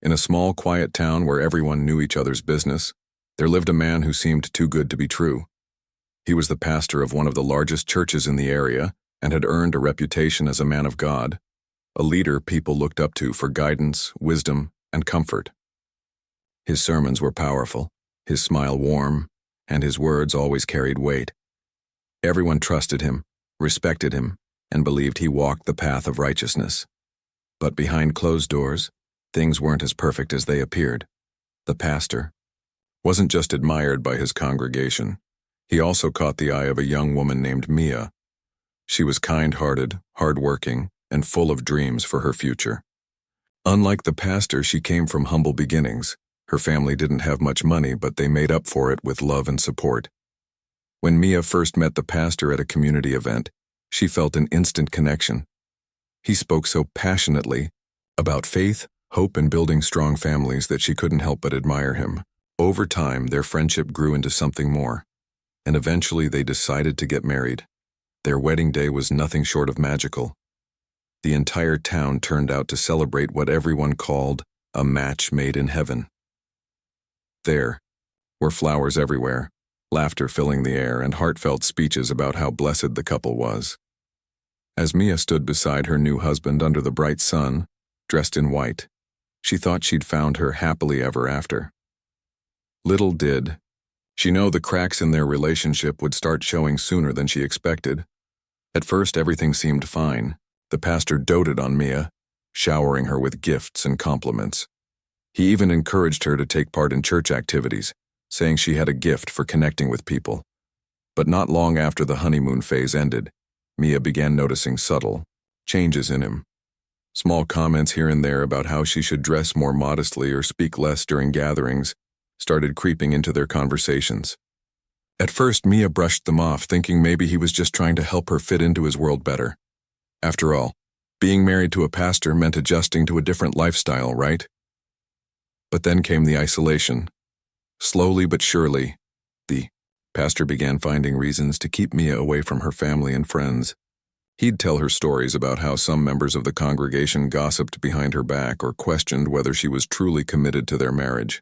In a small, quiet town where everyone knew each other's business, there lived a man who seemed too good to be true. He was the pastor of one of the largest churches in the area and had earned a reputation as a man of God, a leader people looked up to for guidance, wisdom, and comfort. His sermons were powerful, his smile warm, and his words always carried weight. Everyone trusted him, respected him, and believed he walked the path of righteousness. But behind closed doors, things weren't as perfect as they appeared. The pastor wasn't just admired by his congregation. He also caught the eye of a young woman named Mia. She was kind-hearted, hard-working, and full of dreams for her future. Unlike the pastor, she came from humble beginnings. Her family didn't have much money, but they made up for it with love and support. When Mia first met the pastor at a community event, she felt an instant connection. He spoke so passionately about faith, hope, and building strong families that she couldn't help but admire him. Over time, their friendship grew into something more, and eventually they decided to get married. Their wedding day was nothing short of magical. The entire town turned out to celebrate what everyone called a match made in heaven. There were flowers everywhere, laughter filling the air, and heartfelt speeches about how blessed the couple was. As Mia stood beside her new husband under the bright sun, dressed in white, she thought she'd found her happily ever after. Little did she know the cracks in their relationship would start showing sooner than she expected. At first, everything seemed fine. The pastor doted on Mia, showering her with gifts and compliments. He even encouraged her to take part in church activities, saying she had a gift for connecting with people. But not long after the honeymoon phase ended, Mia began noticing subtle changes in him. Small comments here and there about how she should dress more modestly or speak less during gatherings started creeping into their conversations. At first, Mia brushed them off, thinking maybe he was just trying to help her fit into his world better. After all, being married to a pastor meant adjusting to a different lifestyle, right? But then came the isolation. Slowly but surely, the pastor began finding reasons to keep Mia away from her family and friends. He'd tell her stories about how some members of the congregation gossiped behind her back or questioned whether she was truly committed to their marriage.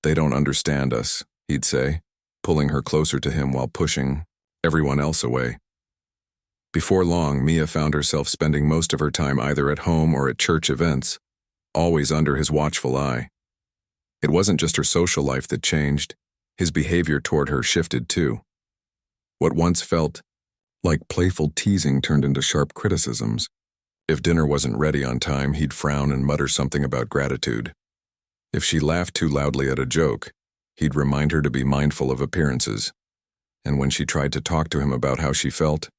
"They don't understand us," he'd say, pulling her closer to him while pushing everyone else away. Before long, Mia found herself spending most of her time either at home or at church events, always under his watchful eye. It wasn't just her social life that changed. His behavior toward her shifted too. What once felt like playful teasing turned into sharp criticisms. If dinner wasn't ready on time, he'd frown and mutter something about gratitude. If she laughed too loudly at a joke, he'd remind her to be mindful of appearances. And when she tried to talk to him about how she felt,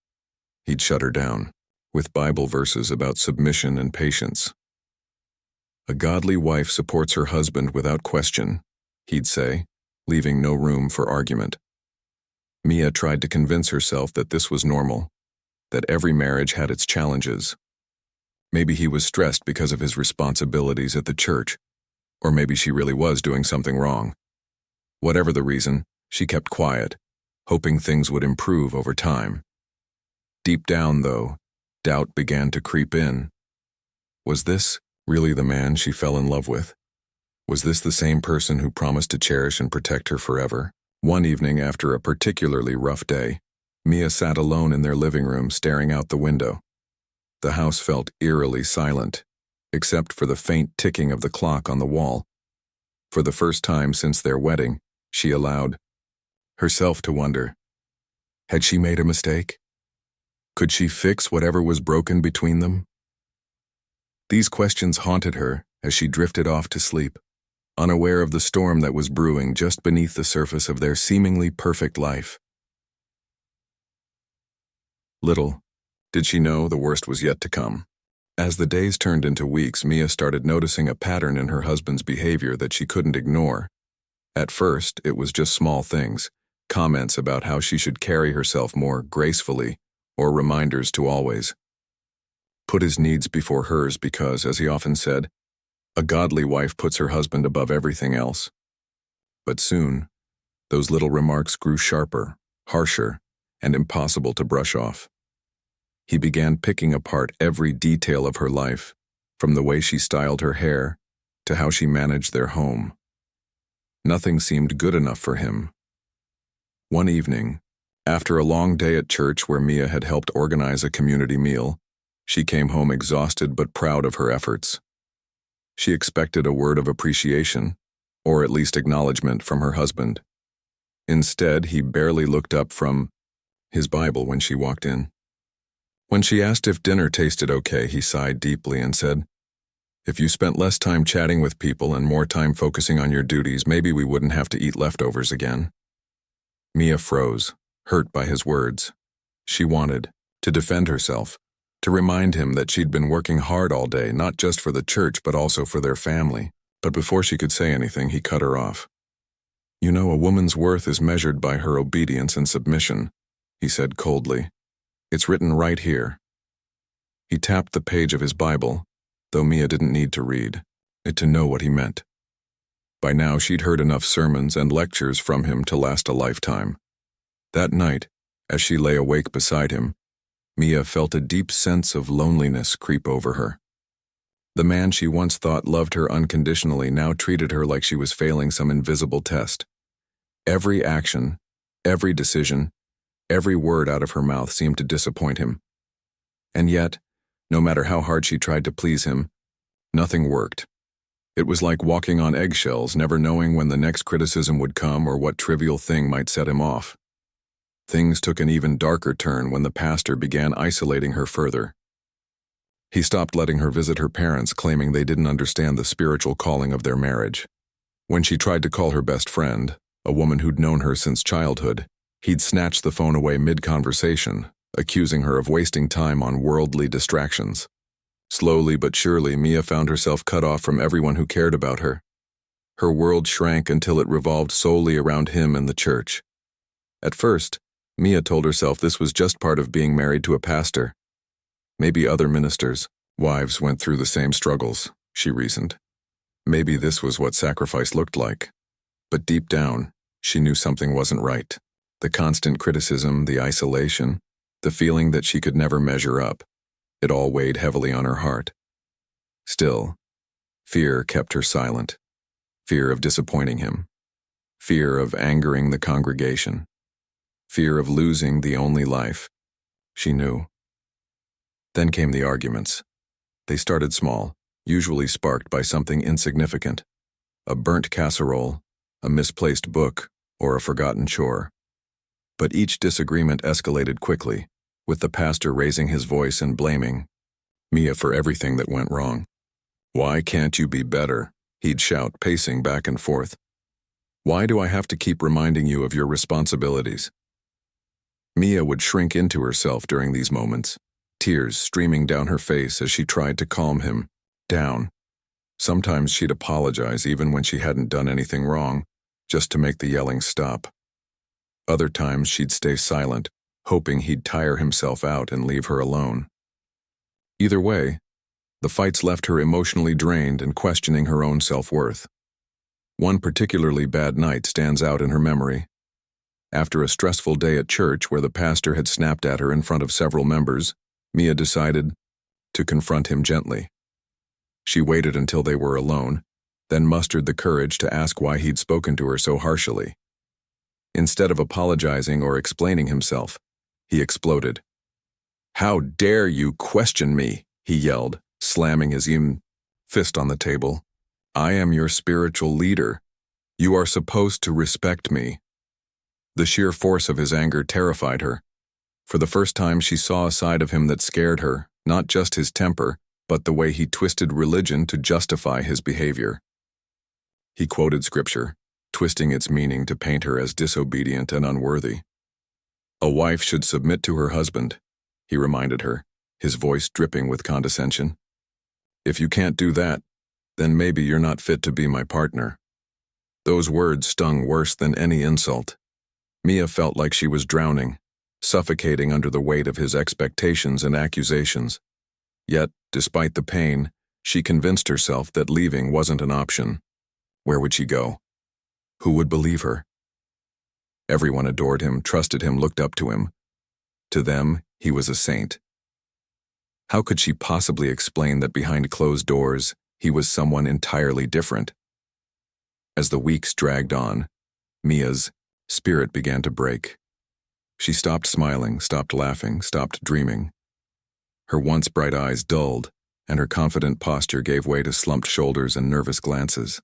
he'd shut her down, with Bible verses about submission and patience. "A godly wife supports her husband without question," he'd say, leaving no room for argument. Mia tried to convince herself that this was normal, that every marriage had its challenges. Maybe he was stressed because of his responsibilities at the church, or maybe she really was doing something wrong. Whatever the reason, she kept quiet, hoping things would improve over time. Deep down, though, doubt began to creep in. Was this really the man she fell in love with? Was this the same person who promised to cherish and protect her forever? One evening, after a particularly rough day, Mia sat alone in their living room staring out the window. The house felt eerily silent, except for the faint ticking of the clock on the wall. For the first time since their wedding, she allowed herself to wonder, had she made a mistake? Could she fix whatever was broken between them? These questions haunted her as she drifted off to sleep, unaware of the storm that was brewing just beneath the surface of their seemingly perfect life. Little did she know the worst was yet to come. As the days turned into weeks, Mia started noticing a pattern in her husband's behavior that she couldn't ignore. At first, it was just small things, comments about how she should carry herself more gracefully, or reminders to always put his needs before hers because, as he often said, a godly wife puts her husband above everything else. But soon, those little remarks grew sharper, harsher, and impossible to brush off. He began picking apart every detail of her life, from the way she styled her hair, to how she managed their home. Nothing seemed good enough for him. One evening, after a long day at church where Mia had helped organize a community meal, she came home exhausted but proud of her efforts. She expected a word of appreciation, or at least acknowledgement from her husband. Instead, he barely looked up from his Bible when she walked in. When she asked if dinner tasted okay, he sighed deeply and said, "If you spent less time chatting with people and more time focusing on your duties, maybe we wouldn't have to eat leftovers again." Mia froze, hurt by his words. She wanted to defend herself, to remind him that she'd been working hard all day, not just for the church but also for their family. But before she could say anything, he cut her off. "You know, a woman's worth is measured by her obedience and submission," he said coldly. "It's written right here." He tapped the page of his Bible, though Mia didn't need to read it to know what he meant. By now, she'd heard enough sermons and lectures from him to last a lifetime. That night, as she lay awake beside him, Mia felt a deep sense of loneliness creep over her. The man she once thought loved her unconditionally now treated her like she was failing some invisible test. Every action, every decision, every word out of her mouth seemed to disappoint him. And yet, no matter how hard she tried to please him, nothing worked. It was like walking on eggshells, never knowing when the next criticism would come or what trivial thing might set him off. Things took an even darker turn when the pastor began isolating her further. He stopped letting her visit her parents, claiming they didn't understand the spiritual calling of their marriage. When she tried to call her best friend, a woman who'd known her since childhood, he'd snatch the phone away mid-conversation, accusing her of wasting time on worldly distractions. Slowly but surely, Mia found herself cut off from everyone who cared about her. Her world shrank until it revolved solely around him and the church. At first, Mia told herself this was just part of being married to a pastor. Maybe other ministers' wives went through the same struggles, she reasoned. Maybe this was what sacrifice looked like. But deep down, she knew something wasn't right. The constant criticism, the isolation, the feeling that she could never measure up, it all weighed heavily on her heart. Still, fear kept her silent. Fear of disappointing him. Fear of angering the congregation. Fear of losing the only life she knew. Then came the arguments. They started small, usually sparked by something insignificant. A burnt casserole, a misplaced book, or a forgotten chore. But each disagreement escalated quickly, with the pastor raising his voice and blaming Mia for everything that went wrong. "Why can't you be better?" he'd shout, pacing back and forth. "Why do I have to keep reminding you of your responsibilities?" Mia would shrink into herself during these moments, tears streaming down her face as she tried to calm him down. Sometimes she'd apologize even when she hadn't done anything wrong, just to make the yelling stop. Other times she'd stay silent, hoping he'd tire himself out and leave her alone. Either way, the fights left her emotionally drained and questioning her own self-worth. One particularly bad night stands out in her memory. After a stressful day at church where the pastor had snapped at her in front of several members, Mia decided to confront him gently. She waited until they were alone, then mustered the courage to ask why he'd spoken to her so harshly. Instead of apologizing or explaining himself, he exploded. "How dare you question me?" he yelled, slamming his fist on the table. "I am your spiritual leader. You are supposed to respect me." The sheer force of his anger terrified her. For the first time, she saw a side of him that scared her, not just his temper, but the way he twisted religion to justify his behavior. He quoted scripture, twisting its meaning to paint her as disobedient and unworthy. "A wife should submit to her husband," he reminded her, his voice dripping with condescension. "If you can't do that, then maybe you're not fit to be my partner." Those words stung worse than any insult. Mia felt like she was drowning, suffocating under the weight of his expectations and accusations. Yet, despite the pain, she convinced herself that leaving wasn't an option. Where would she go? Who would believe her? Everyone adored him, trusted him, looked up to him. To them, he was a saint. How could she possibly explain that behind closed doors, He was someone entirely different. As the weeks dragged on, Mia's spirit began to break. She stopped smiling, stopped laughing, stopped dreaming. Her once bright eyes dulled, and her confident posture gave way to slumped shoulders and nervous glances.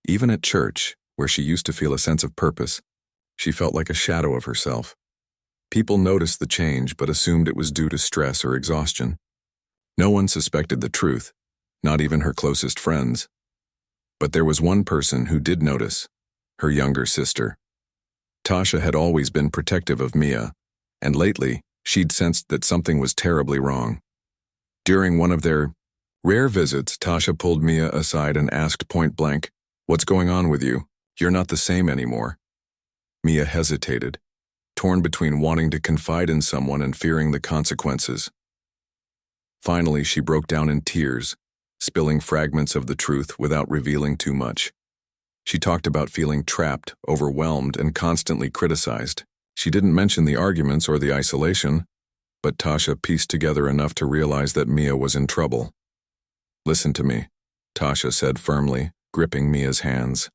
Even at church, where she used to feel a sense of purpose, she felt like a shadow of herself. People noticed the change but assumed it was due to stress or exhaustion. No one suspected the truth, not even her closest friends. But there was one person who did notice, her younger sister. Tasha had always been protective of Mia, and lately, she'd sensed that something was terribly wrong. During one of their rare visits, Tasha pulled Mia aside and asked point-blank, "What's going on with you? You're not the same anymore." Mia hesitated, torn between wanting to confide in someone and fearing the consequences. Finally, she broke down in tears, spilling fragments of the truth without revealing too much. She talked about feeling trapped, overwhelmed, and constantly criticized. She didn't mention the arguments or the isolation, but Tasha pieced together enough to realize that Mia was in trouble. "Listen to me," Tasha said firmly, gripping Mia's hands.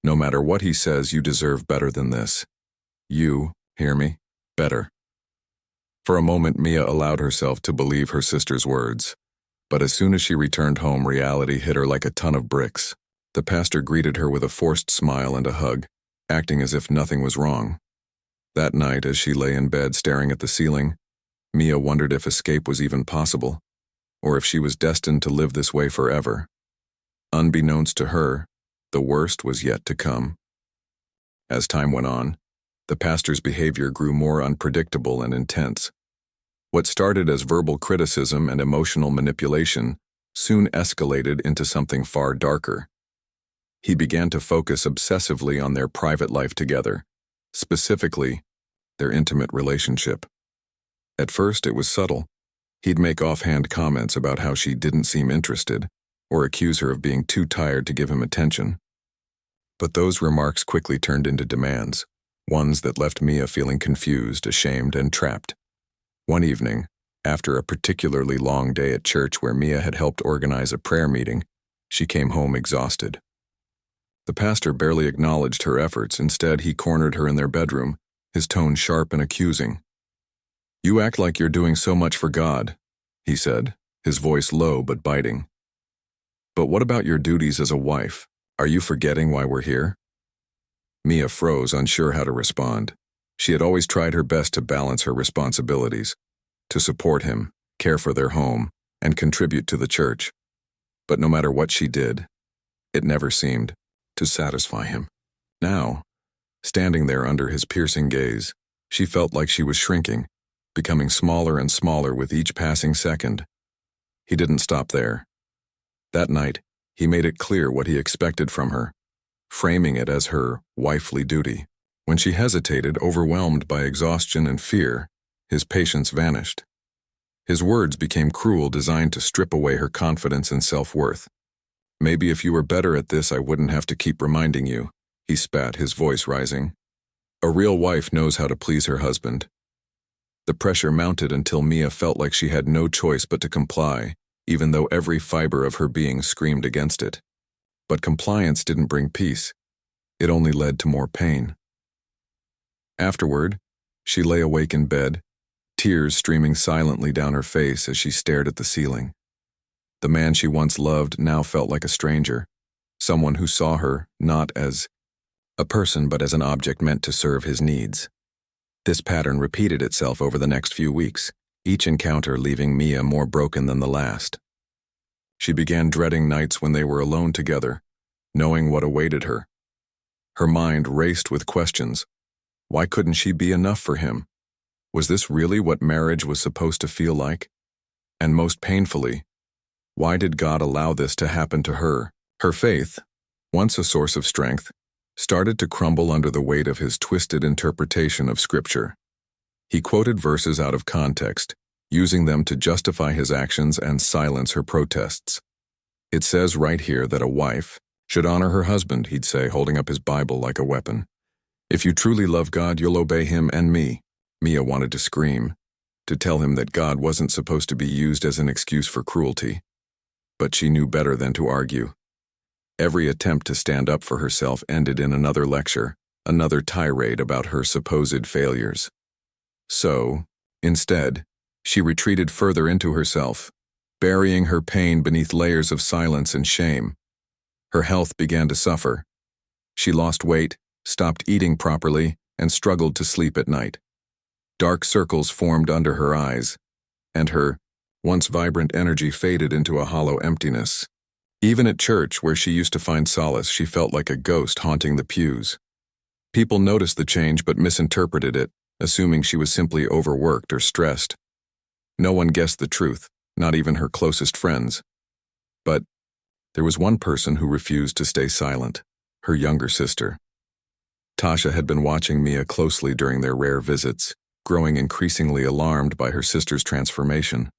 "No matter what he says, you deserve better than this. You, hear me? Better." For a moment, Mia allowed herself to believe her sister's words. But as soon as she returned home, reality hit her like a ton of bricks. The pastor greeted her with a forced smile and a hug, acting as if nothing was wrong. That night, as she lay in bed staring at the ceiling, Mia wondered if escape was even possible, or if she was destined to live this way forever. Unbeknownst to her, the worst was yet to come. As time went on, the pastor's behavior grew more unpredictable and intense. What started as verbal criticism and emotional manipulation soon escalated into something far darker. He began to focus obsessively on their private life together, specifically, their intimate relationship. At first, it was subtle. He'd make offhand comments about how she didn't seem interested, or accuse her of being too tired to give him attention. But those remarks quickly turned into demands, ones that left Mia feeling confused, ashamed, and trapped. One evening, after a particularly long day at church where Mia had helped organize a prayer meeting, she came home exhausted. The pastor barely acknowledged her efforts. Instead, he cornered her in their bedroom, his tone sharp and accusing. "You act like you're doing so much for God," he said, his voice low but biting. "But what about your duties as a wife? Are you forgetting why we're here?" Mia froze, unsure how to respond. She had always tried her best to balance her responsibilities, to support him, care for their home, and contribute to the church. But no matter what she did, it never seemed to satisfy him. Now, standing there under his piercing gaze, she felt like she was shrinking, becoming smaller and smaller with each passing second. He didn't stop there. That night, he made it clear what he expected from her, framing it as her wifely duty. When she hesitated, overwhelmed by exhaustion and fear, his patience vanished. His words became cruel, designed to strip away her confidence and self-worth. "Maybe if you were better at this, I wouldn't have to keep reminding you," he spat, his voice rising. "A real wife knows how to please her husband." The pressure mounted until Mia felt like she had no choice but to comply, even though every fiber of her being screamed against it. But compliance didn't bring peace. It only led to more pain. Afterward, she lay awake in bed, tears streaming silently down her face as she stared at the ceiling. The man she once loved now felt like a stranger, someone who saw her not as a person but as an object meant to serve his needs. This pattern repeated itself over the next few weeks, each encounter leaving Mia more broken than the last. She began dreading nights when they were alone together, knowing what awaited her. Her mind raced with questions. Why couldn't she be enough for him? Was this really what marriage was supposed to feel like? And most painfully, why did God allow this to happen to her? Her faith, once a source of strength, started to crumble under the weight of his twisted interpretation of Scripture. He quoted verses out of context, using them to justify his actions and silence her protests. "It says right here that a wife should honor her husband," he'd say, holding up his Bible like a weapon. "If you truly love God, you'll obey him and me." Mia wanted to scream, to tell him that God wasn't supposed to be used as an excuse for cruelty. But she knew better than to argue. Every attempt to stand up for herself ended in another lecture, another tirade about her supposed failures. So, instead, she retreated further into herself, burying her pain beneath layers of silence and shame. Her health began to suffer. She lost weight, stopped eating properly, and struggled to sleep at night. Dark circles formed under her eyes, and her once vibrant energy faded into a hollow emptiness. Even at church, where she used to find solace, she felt like a ghost haunting the pews. People noticed the change but misinterpreted it, assuming she was simply overworked or stressed. No one guessed the truth, not even her closest friends. But there was one person who refused to stay silent, her younger sister. Tasha had been watching Mia closely during their rare visits, growing increasingly alarmed by her sister's transformation.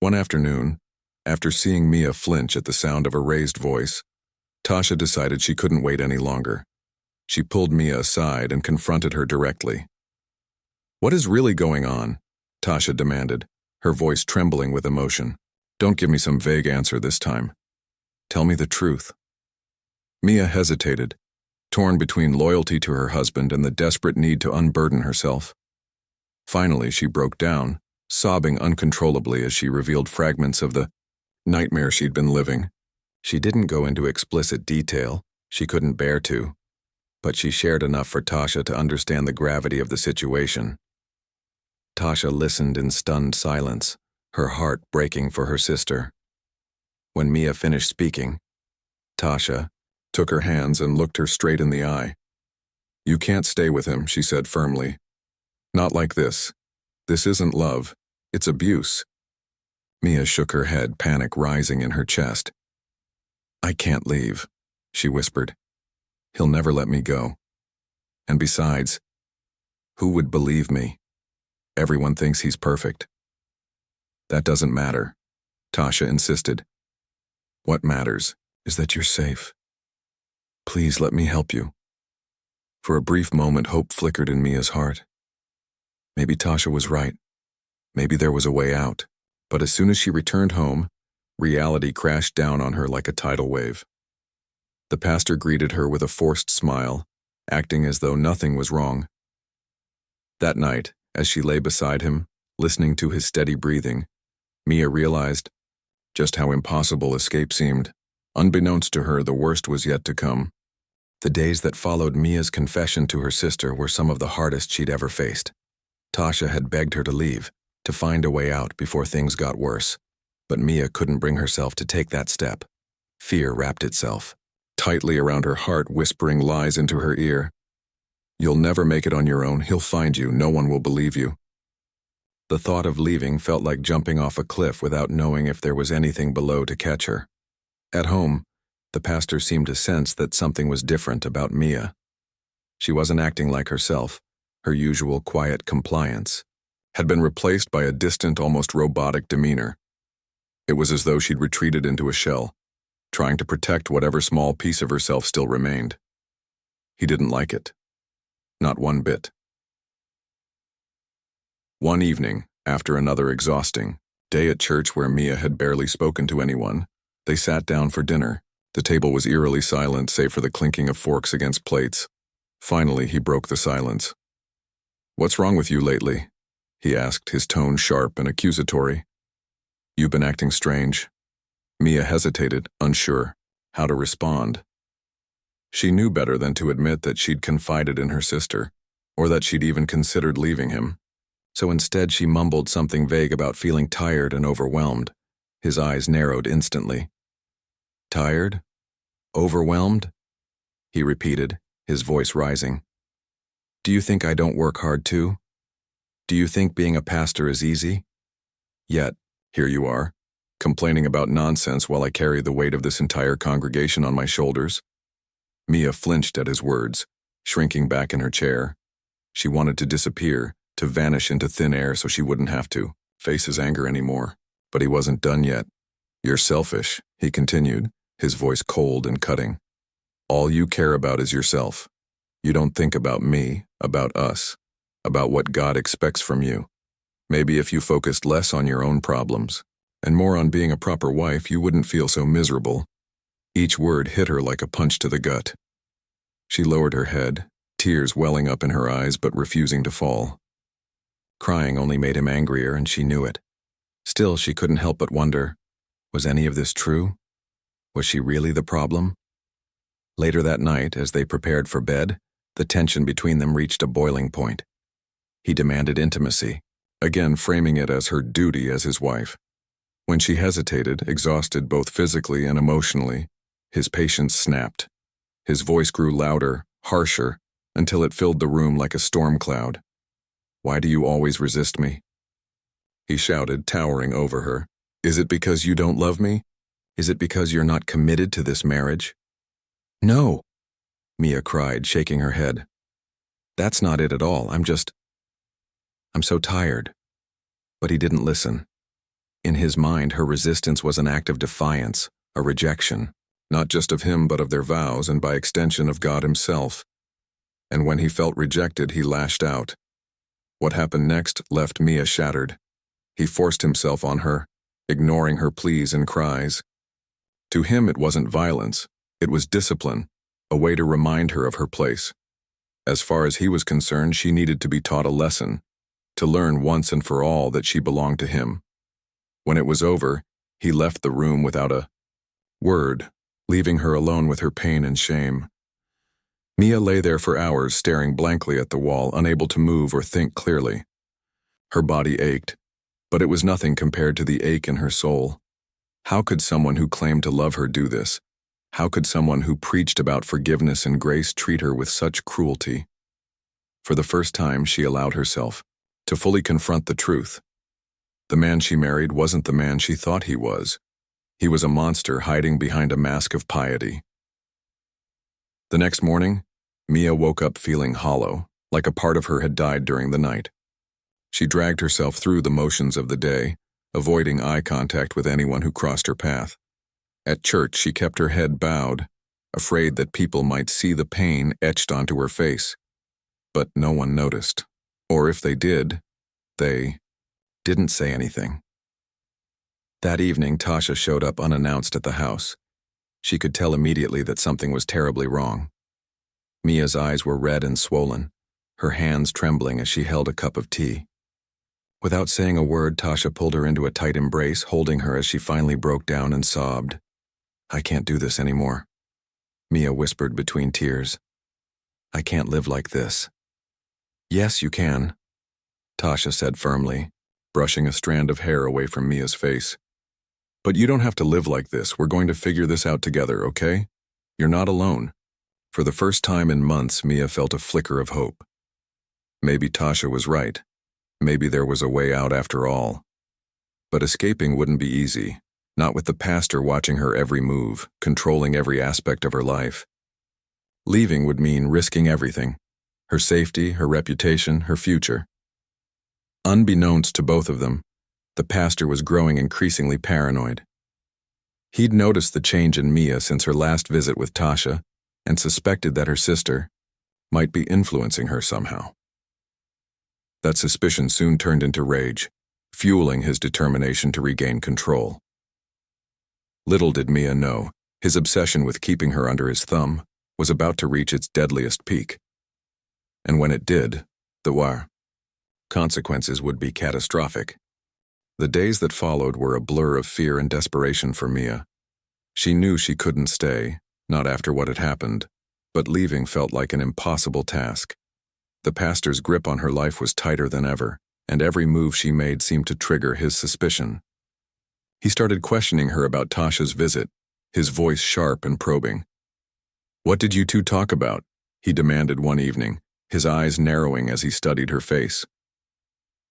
One afternoon, after seeing Mia flinch at the sound of a raised voice, Tasha decided she couldn't wait any longer. She pulled Mia aside and confronted her directly. "What is really going on?" Tasha demanded, her voice trembling with emotion. "Don't give me some vague answer this time. Tell me the truth." Mia hesitated, torn between loyalty to her husband and the desperate need to unburden herself. Finally, she broke down, sobbing uncontrollably as she revealed fragments of the nightmare she'd been living. She didn't go into explicit detail, she couldn't bear to, but she shared enough for Tasha to understand the gravity of the situation. Tasha listened in stunned silence, her heart breaking for her sister. When Mia finished speaking, Tasha took her hands and looked her straight in the eye. "You can't stay with him," she said firmly. "Not like this. This isn't love, it's abuse." Mia shook her head, panic rising in her chest. "I can't leave," she whispered. "He'll never let me go. And besides, who would believe me? Everyone thinks he's perfect." "That doesn't matter," Tasha insisted. "What matters is that you're safe. Please let me help you." For a brief moment, hope flickered in Mia's heart. Maybe Tasha was right. Maybe there was a way out. But as soon as she returned home, reality crashed down on her like a tidal wave. The pastor greeted her with a forced smile, acting as though nothing was wrong. That night, as she lay beside him, listening to his steady breathing, Mia realized just how impossible escape seemed. Unbeknownst to her, the worst was yet to come. The days that followed Mia's confession to her sister were some of the hardest she'd ever faced. Tasha had begged her to leave, to find a way out before things got worse. But Mia couldn't bring herself to take that step. Fear wrapped itself tightly around her heart, whispering lies into her ear. "You'll never make it on your own. He'll find you. No one will believe you." The thought of leaving felt like jumping off a cliff without knowing if there was anything below to catch her. At home, the pastor seemed to sense that something was different about Mia. She wasn't acting like herself. Her usual quiet compliance had been replaced by a distant, almost robotic demeanor. It was as though she'd retreated into a shell, trying to protect whatever small piece of herself still remained. He didn't like it. Not one bit. One evening, after another exhausting day at church where Mia had barely spoken to anyone, they sat down for dinner. The table was eerily silent, save for the clinking of forks against plates. Finally, he broke the silence. "What's wrong with you lately?" he asked, his tone sharp and accusatory. "You've been acting strange." Mia hesitated, unsure how to respond. She knew better than to admit that she'd confided in her sister, or that she'd even considered leaving him. So instead she mumbled something vague about feeling tired and overwhelmed. His eyes narrowed instantly. "Tired? Overwhelmed?" he repeated, his voice rising. "Do you think I don't work hard too? Do you think being a pastor is easy? Yet, here you are, complaining about nonsense while I carry the weight of this entire congregation on my shoulders." Mia flinched at his words, shrinking back in her chair. She wanted to disappear, to vanish into thin air so she wouldn't have to face his anger anymore. But he wasn't done yet. "You're selfish," he continued, his voice cold and cutting. "All you care about is yourself. You don't think about me, about us, about what God expects from you. Maybe if you focused less on your own problems And more on being a proper wife, you wouldn't feel so miserable. Each word hit her like a punch to the gut. She lowered her head, tears welling up in her eyes but refusing to fall. Crying only made him angrier, and she knew it. Still, she couldn't help but wonder, was any of this true? Was she really the problem? Later that night, as they prepared for bed, the tension between them reached a boiling point. He demanded intimacy, again framing it as her duty as his wife. When she hesitated, exhausted both physically and emotionally, his patience snapped. His voice grew louder, harsher, until it filled the room like a storm cloud. "Why do you always resist me?" he shouted, towering over her. "Is it because you don't love me? Is it because you're not committed to this marriage?" "No," Mia cried, shaking her head. "That's not it at all. I'm so tired." But he didn't listen. In his mind, her resistance was an act of defiance, a rejection, not just of him but of their vows and by extension of God himself. And when he felt rejected, he lashed out. What happened next left Mia shattered. He forced himself on her, ignoring her pleas and cries. To him, it wasn't violence, it was discipline, a way to remind her of her place. As far as he was concerned, she needed to be taught a lesson, to learn once and for all that she belonged to him. When it was over, he left the room without a word, leaving her alone with her pain and shame. Mia lay there for hours, staring blankly at the wall, unable to move or think clearly. Her body ached, but it was nothing compared to the ache in her soul. How could someone who claimed to love her do this? How could someone who preached about forgiveness and grace treat her with such cruelty? For the first time, she allowed herself to fully confront the truth. The man she married wasn't the man she thought he was. He was a monster hiding behind a mask of piety. The next morning, Mia woke up feeling hollow, like a part of her had died during the night. She dragged herself through the motions of the day, avoiding eye contact with anyone who crossed her path. At church, she kept her head bowed, afraid that people might see the pain etched onto her face. But no one noticed. Or if they did, they didn't say anything. That evening, Tasha showed up unannounced at the house. She could tell immediately that something was terribly wrong. Mia's eyes were red and swollen, her hands trembling as she held a cup of tea. Without saying a word, Tasha pulled her into a tight embrace, holding her as she finally broke down and sobbed. "I can't do this anymore," Mia whispered between tears. "I can't live like this." "Yes, you can," Tasha said firmly, brushing a strand of hair away from Mia's face. "But you don't have to live like this. We're going to figure this out together, okay? You're not alone." For the first time in months, Mia felt a flicker of hope. Maybe Tasha was right. Maybe there was a way out after all. But escaping wouldn't be easy, not with the pastor watching her every move, controlling every aspect of her life. Leaving would mean risking everything: her safety, her reputation, her future. Unbeknownst to both of them, the pastor was growing increasingly paranoid. He'd noticed the change in Mia since her last visit with Tasha and suspected that her sister might be influencing her somehow. That suspicion soon turned into rage, fueling his determination to regain control. Little did Mia know, his obsession with keeping her under his thumb was about to reach its deadliest peak. And when it did, the consequences would be catastrophic. The days that followed were a blur of fear and desperation for Mia. She knew she couldn't stay, not after what had happened, but leaving felt like an impossible task. The pastor's grip on her life was tighter than ever, and every move she made seemed to trigger his suspicion. He started questioning her about Tasha's visit, his voice sharp and probing. "What did you two talk about?" he demanded one evening, his eyes narrowing as he studied her face.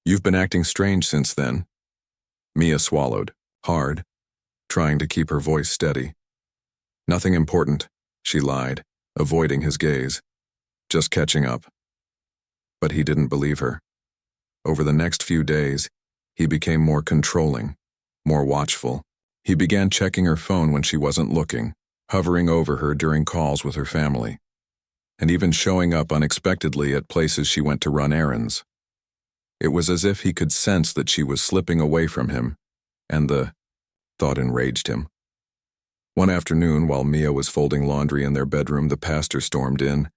"You've been acting strange since then." Mia swallowed, hard, trying to keep her voice steady. "Nothing important," she lied, avoiding his gaze. "Just catching up." But he didn't believe her. Over the next few days, he became more controlling, more watchful. He began checking her phone when she wasn't looking, hovering over her during calls with her family, and even showing up unexpectedly at places she went to run errands. It was as if he could sense that she was slipping away from him, and the Thought enraged him. One afternoon, while Mia was folding laundry in their bedroom, the pastor stormed in,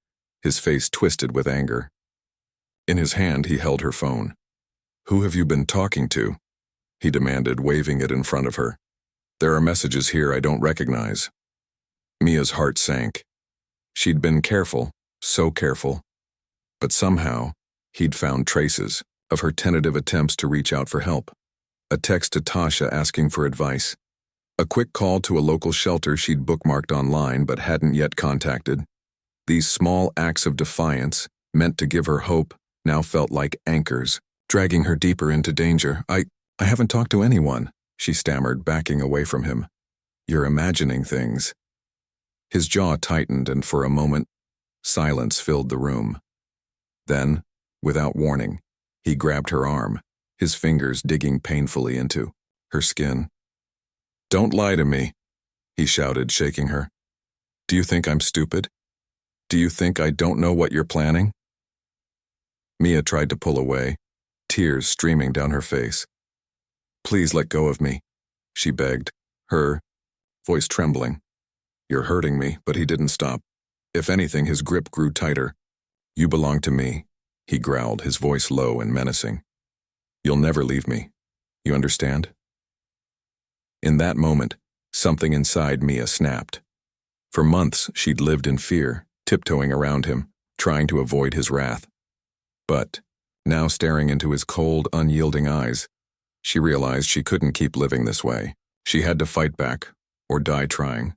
his face twisted with anger. In his hand, he held her phone. "Who have you been talking to?" he demanded, waving it in front of her. "There are messages here I don't recognize." Mia's heart sank. She'd been careful, so careful. But somehow, he'd found traces of her tentative attempts to reach out for help. A text to Tasha asking for advice. A quick call to a local shelter she'd bookmarked online but hadn't yet contacted. These small acts of defiance, meant to give her hope, now felt like anchors, dragging her deeper into danger. I haven't talked to anyone," she stammered, backing away from him. "You're imagining things." His jaw tightened, and for a moment, silence filled the room. Then, without warning, he grabbed her arm, his fingers digging painfully into her skin. "Don't lie to me," he shouted, shaking her. "Do you think I'm stupid? Do you think I don't know what you're planning?" Mia tried to pull away, tears streaming down her face. "Please let go of me," she begged, her voice trembling. "You're hurting me," but he didn't stop. If anything, his grip grew tighter. "You belong to me," he growled, his voice low and menacing. "You'll never leave me. You understand?" In that moment, something inside Mia snapped. For months, she'd lived in fear, tiptoeing around him, trying to avoid his wrath. But, now staring into his cold, unyielding eyes, she realized she couldn't keep living this way. She had to fight back, or die trying.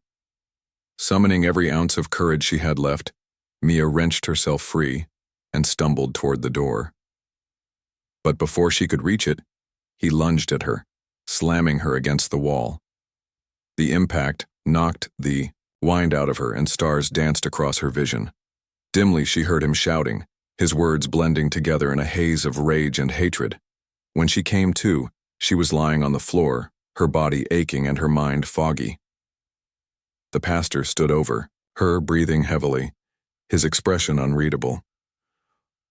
Summoning every ounce of courage she had left, Mia wrenched herself free and stumbled toward the door. But before she could reach it, he lunged at her, slamming her against the wall. The impact knocked the wind out of her, and stars danced across her vision. Dimly, she heard him shouting, his words blending together in a haze of rage and hatred. When she came to, she was lying on the floor, her body aching and her mind foggy. The pastor stood over her, breathing heavily, his expression unreadable.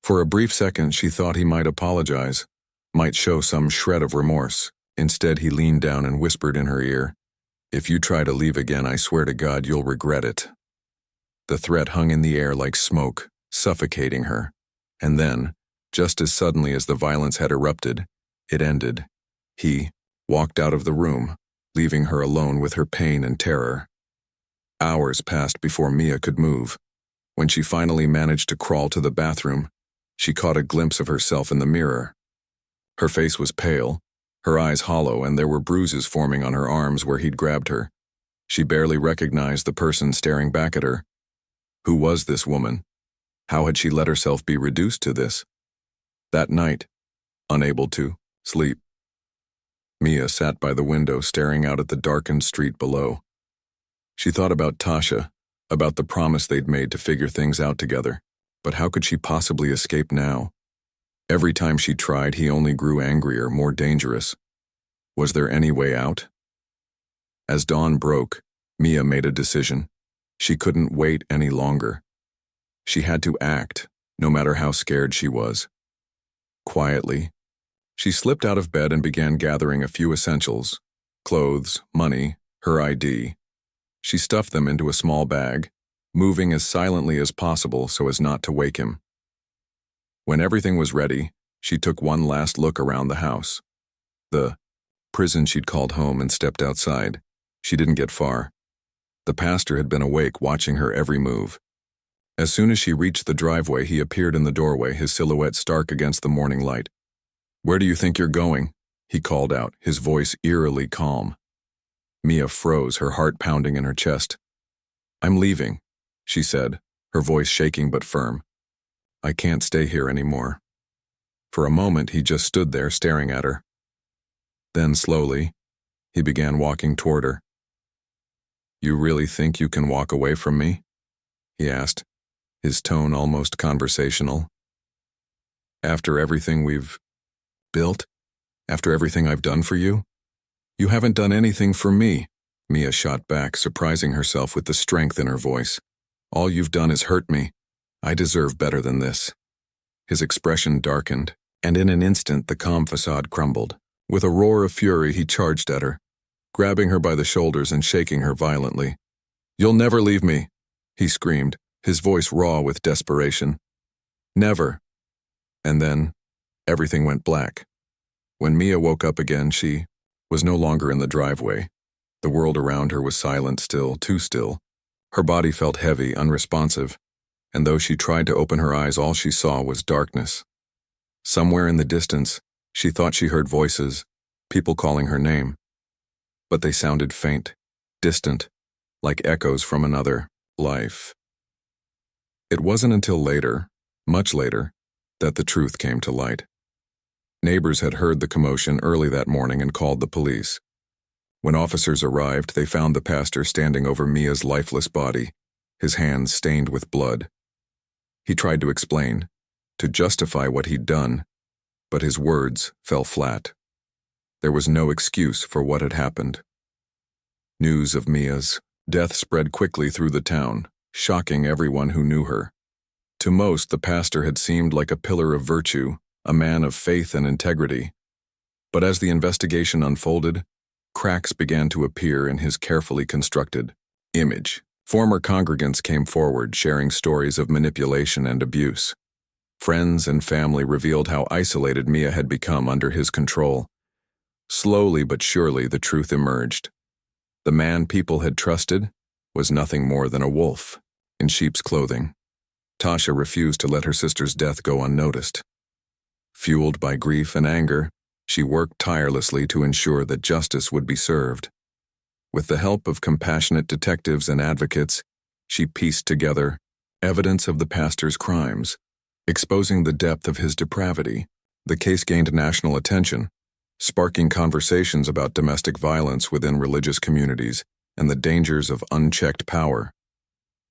For a brief second, she thought he might apologize, might show some shred of remorse. Instead, he leaned down and whispered in her ear, "If you try to leave again, I swear to God you'll regret it." The threat hung in the air like smoke, suffocating her. And then, just as suddenly as the violence had erupted, it ended. He walked out of the room, leaving her alone with her pain and terror. Hours passed before Mia could move. When she finally managed to crawl to the bathroom, she caught a glimpse of herself in the mirror. Her face was pale, her eyes hollow, and there were bruises forming on her arms where he'd grabbed her. She barely recognized the person staring back at her. Who was this woman? How had she let herself be reduced to this? That night, unable to sleep, Mia sat by the window staring out at the darkened street below. She thought about Tasha, about the promise they'd made to figure things out together. But how could she possibly escape now? Every time she tried, he only grew angrier, more dangerous. Was there any way out? As dawn broke, Mia made a decision. She couldn't wait any longer. She had to act, no matter how scared she was. Quietly, she slipped out of bed and began gathering a few essentials: clothes, money, her ID. She stuffed them into a small bag, moving as silently as possible so as not to wake him. When everything was ready, she took one last look around the house. The prison she'd called home, and stepped outside. She didn't get far. The pastor had been awake, watching her every move. As soon as she reached the driveway, he appeared in the doorway, his silhouette stark against the morning light. "Where do you think you're going?" he called out, his voice eerily calm. Mia froze, her heart pounding in her chest. "I'm leaving," she said, her voice shaking but firm. "I can't stay here anymore." For a moment, he just stood there staring at her. Then slowly, he began walking toward her. "You really think you can walk away from me?" he asked, his tone almost conversational. "After everything we've built? After everything I've done for you? You haven't done anything for me," Mia shot back, surprising herself with the strength in her voice. "All you've done is hurt me. I deserve better than this." His expression darkened, and in an instant the calm facade crumbled. With a roar of fury, he charged at her, grabbing her by the shoulders and shaking her violently. "You'll never leave me," he screamed, his voice raw with desperation. "Never." And then, everything went black. When Mia woke up again, she was no longer in the driveway. The world around her was silent still, too still. Her body felt heavy, unresponsive, and though she tried to open her eyes, all she saw was darkness. Somewhere in the distance, she thought she heard voices, people calling her name. But they sounded faint, distant, like echoes from another life. It wasn't until later, much later, that the truth came to light. Neighbors had heard the commotion early that morning and called the police. When officers arrived, they found the pastor standing over Mia's lifeless body, his hands stained with blood. He tried to explain, to justify what he'd done, but his words fell flat. There was no excuse for what had happened. News of Mia's death spread quickly through the town, shocking everyone who knew her. To most, the pastor had seemed like a pillar of virtue, a man of faith and integrity. But as the investigation unfolded, cracks began to appear in his carefully constructed image. Former congregants came forward, sharing stories of manipulation and abuse. Friends and family revealed how isolated Mia had become under his control. Slowly but surely, the truth emerged. The man people had trusted was nothing more than a wolf in sheep's clothing. Tasha refused to let her sister's death go unnoticed. Fueled by grief and anger, she worked tirelessly to ensure that justice would be served. With the help of compassionate detectives and advocates, she pieced together evidence of the pastor's crimes, exposing the depth of his depravity. The case gained national attention, sparking conversations about domestic violence within religious communities and the dangers of unchecked power.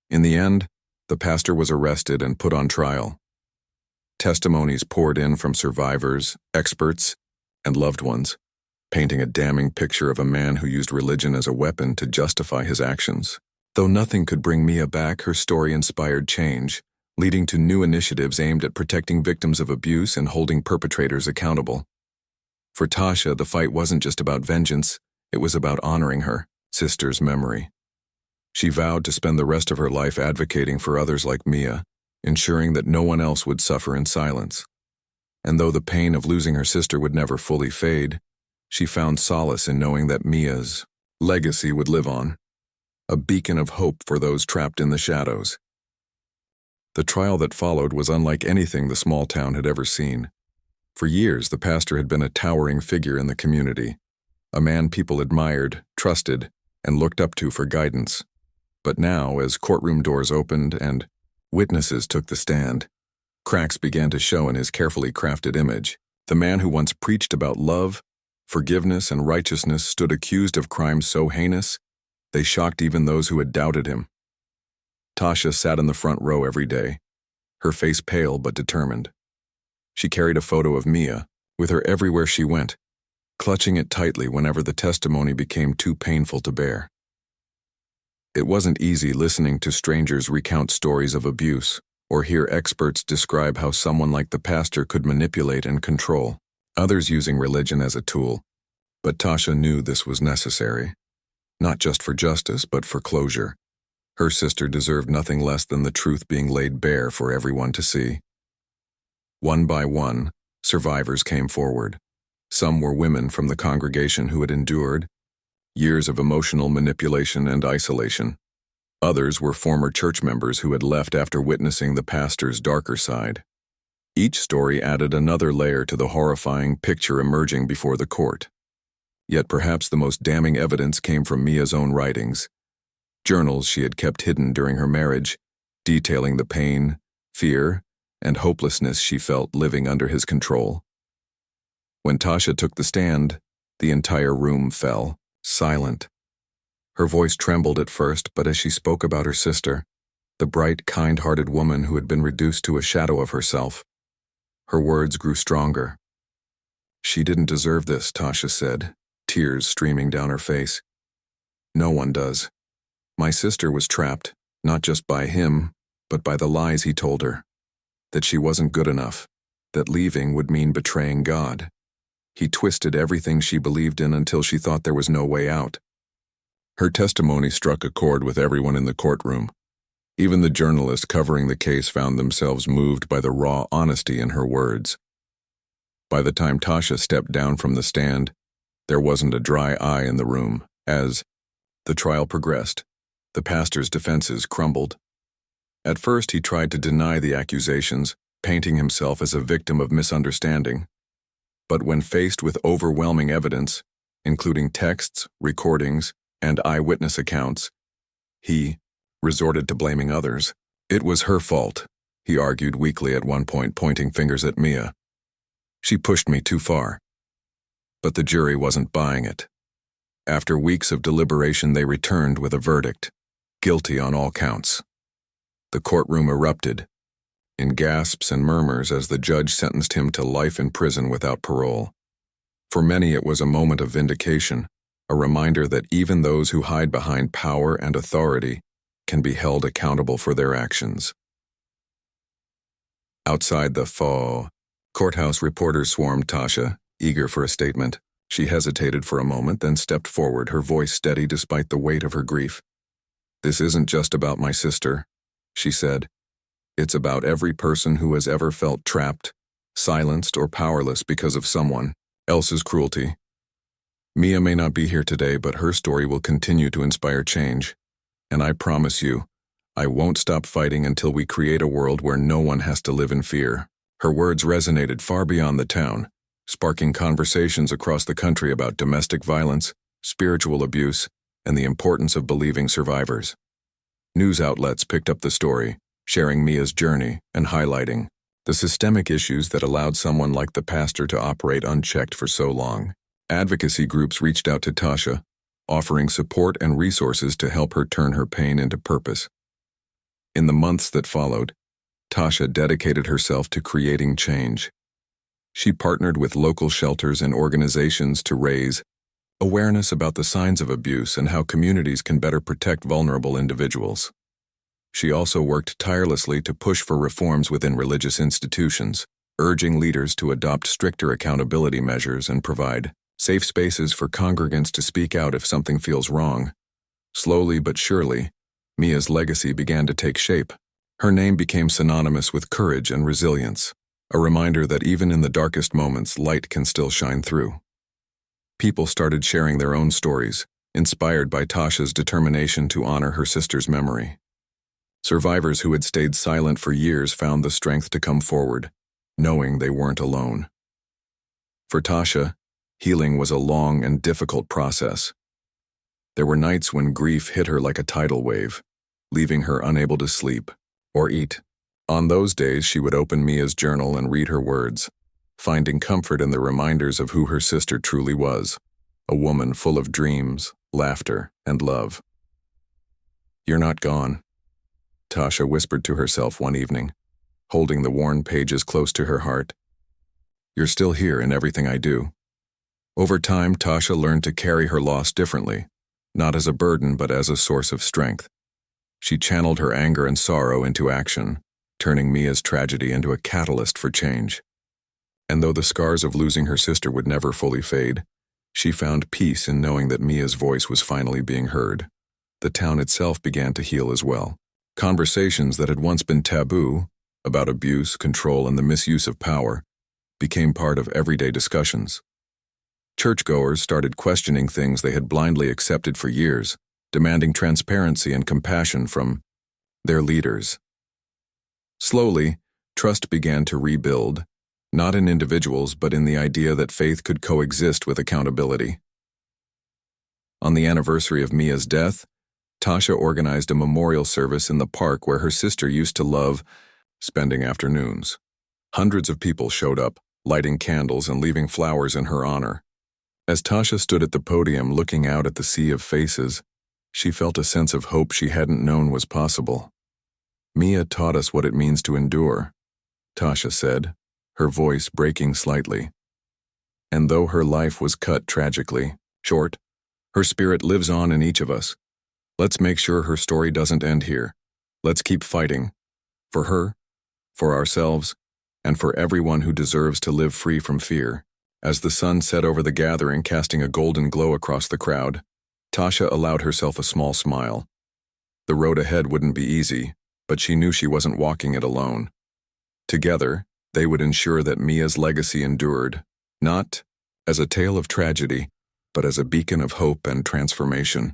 In the end, the pastor was arrested and put on trial. Testimonies poured in from survivors, experts, and loved ones, painting a damning picture of a man who used religion as a weapon to justify his actions. Though nothing could bring Mia back, her story inspired change, leading to new initiatives aimed at protecting victims of abuse and holding perpetrators accountable. For Tasha, the fight wasn't just about vengeance, it was about honoring her sister's memory. She vowed to spend the rest of her life advocating for others like Mia, ensuring that no one else would suffer in silence. And though the pain of losing her sister would never fully fade, she found solace in knowing that Mia's legacy would live on, a beacon of hope for those trapped in the shadows. The trial that followed was unlike anything the small town had ever seen. For years, the pastor had been a towering figure in the community, a man people admired, trusted, and looked up to for guidance. But now, as courtroom doors opened and witnesses took the stand, cracks began to show in his carefully crafted image. The man who once preached about love, forgiveness, and righteousness stood accused of crimes so heinous, they shocked even those who had doubted him. Tasha sat in the front row every day, her face pale but determined. She carried a photo of Mia, with her everywhere she went, clutching it tightly whenever the testimony became too painful to bear. It wasn't easy listening to strangers recount stories of abuse, or hear experts describe how someone like the pastor could manipulate and control, others using religion as a tool. But Tasha knew this was necessary, not just for justice, but for closure. Her sister deserved nothing less than the truth being laid bare for everyone to see. One by one, survivors came forward. Some were women from the congregation who had endured years of emotional manipulation and isolation. Others were former church members who had left after witnessing the pastor's darker side. Each story added another layer to the horrifying picture emerging before the court. Yet perhaps the most damning evidence came from Mia's own writings, journals she had kept hidden during her marriage, detailing the pain, fear, and hopelessness she felt living under his control. When Tasha took the stand, the entire room fell, silent. Her voice trembled at first, but as she spoke about her sister, the bright, kind-hearted woman who had been reduced to a shadow of herself, her words grew stronger. "She didn't deserve this," Tasha said, tears streaming down her face. "No one does. My sister was trapped, not just by him, but by the lies he told her. That she wasn't good enough, that leaving would mean betraying God. He twisted everything she believed in until she thought there was no way out. Her testimony struck a chord with everyone in the courtroom. Even the journalists covering the case found themselves moved by the raw honesty in her words. By the time Tasha stepped down from the stand, there wasn't a dry eye in the room. As the trial progressed, the pastor's defenses crumbled. At first, he tried to deny the accusations, painting himself as a victim of misunderstanding. But when faced with overwhelming evidence, including texts, recordings, and eyewitness accounts, he resorted to blaming others. It was her fault, he argued weakly at one point, pointing fingers at Mia. She pushed me too far. But the jury wasn't buying it. After weeks of deliberation, they returned with a verdict: guilty on all counts. The courtroom erupted in gasps and murmurs as the judge sentenced him to life in prison without parole. For many, it was a moment of vindication, a reminder that even those who hide behind power and authority can be held accountable for their actions. Outside the courthouse, reporters swarmed Tasha, eager for a statement. She hesitated for a moment, then stepped forward, her voice steady despite the weight of her grief. "This isn't just about my sister," she said. "It's about every person who has ever felt trapped, silenced, or powerless because of someone else's cruelty. Mia may not be here today, but her story will continue to inspire change. And I promise you, I won't stop fighting until we create a world where no one has to live in fear." Her words resonated far beyond the town, sparking conversations across the country about domestic violence, spiritual abuse, and the importance of believing survivors. News outlets picked up the story, sharing Mia's journey and highlighting the systemic issues that allowed someone like the pastor to operate unchecked for so long. Advocacy groups reached out to Tasha, offering support and resources to help her turn her pain into purpose. In the months that followed, Tasha dedicated herself to creating change. She partnered with local shelters and organizations to raise awareness about the signs of abuse and how communities can better protect vulnerable individuals. She also worked tirelessly to push for reforms within religious institutions, urging leaders to adopt stricter accountability measures and provide safe spaces for congregants to speak out if something feels wrong. Slowly but surely, Mia's legacy began to take shape. Her name became synonymous with courage and resilience, a reminder that even in the darkest moments, light can still shine through. People started sharing their own stories, inspired by Tasha's determination to honor her sister's memory. Survivors who had stayed silent for years found the strength to come forward, knowing they weren't alone. For Tasha, healing was a long and difficult process. There were nights when grief hit her like a tidal wave, leaving her unable to sleep or eat. On those days, she would open Mia's journal and read her words, finding comfort in the reminders of who her sister truly was, a woman full of dreams, laughter, and love. "You're not gone," Tasha whispered to herself one evening, holding the worn pages close to her heart. "You're still here in everything I do." Over time, Tasha learned to carry her loss differently, not as a burden but as a source of strength. She channeled her anger and sorrow into action, turning Mia's tragedy into a catalyst for change. And though the scars of losing her sister would never fully fade, she found peace in knowing that Mia's voice was finally being heard. The town itself began to heal as well. Conversations that had once been taboo, about abuse, control, and the misuse of power, became part of everyday discussions. Churchgoers started questioning things they had blindly accepted for years, demanding transparency and compassion from their leaders. Slowly, trust began to rebuild, not in individuals but in the idea that faith could coexist with accountability. On the anniversary of Mia's death, Tasha organized a memorial service in the park where her sister used to love spending afternoons. Hundreds of people showed up, lighting candles and leaving flowers in her honor. As Tasha stood at the podium looking out at the sea of faces, she felt a sense of hope she hadn't known was possible. "Mia taught us what it means to endure," Tasha said, her voice breaking slightly. "And though her life was cut tragically short, her spirit lives on in each of us. Let's make sure her story doesn't end here. Let's keep fighting. For her, for ourselves, and for everyone who deserves to live free from fear." As the sun set over the gathering, casting a golden glow across the crowd, Tasha allowed herself a small smile. The road ahead wouldn't be easy, but she knew she wasn't walking it alone. Together, they would ensure that Mia's legacy endured, not as a tale of tragedy, but as a beacon of hope and transformation.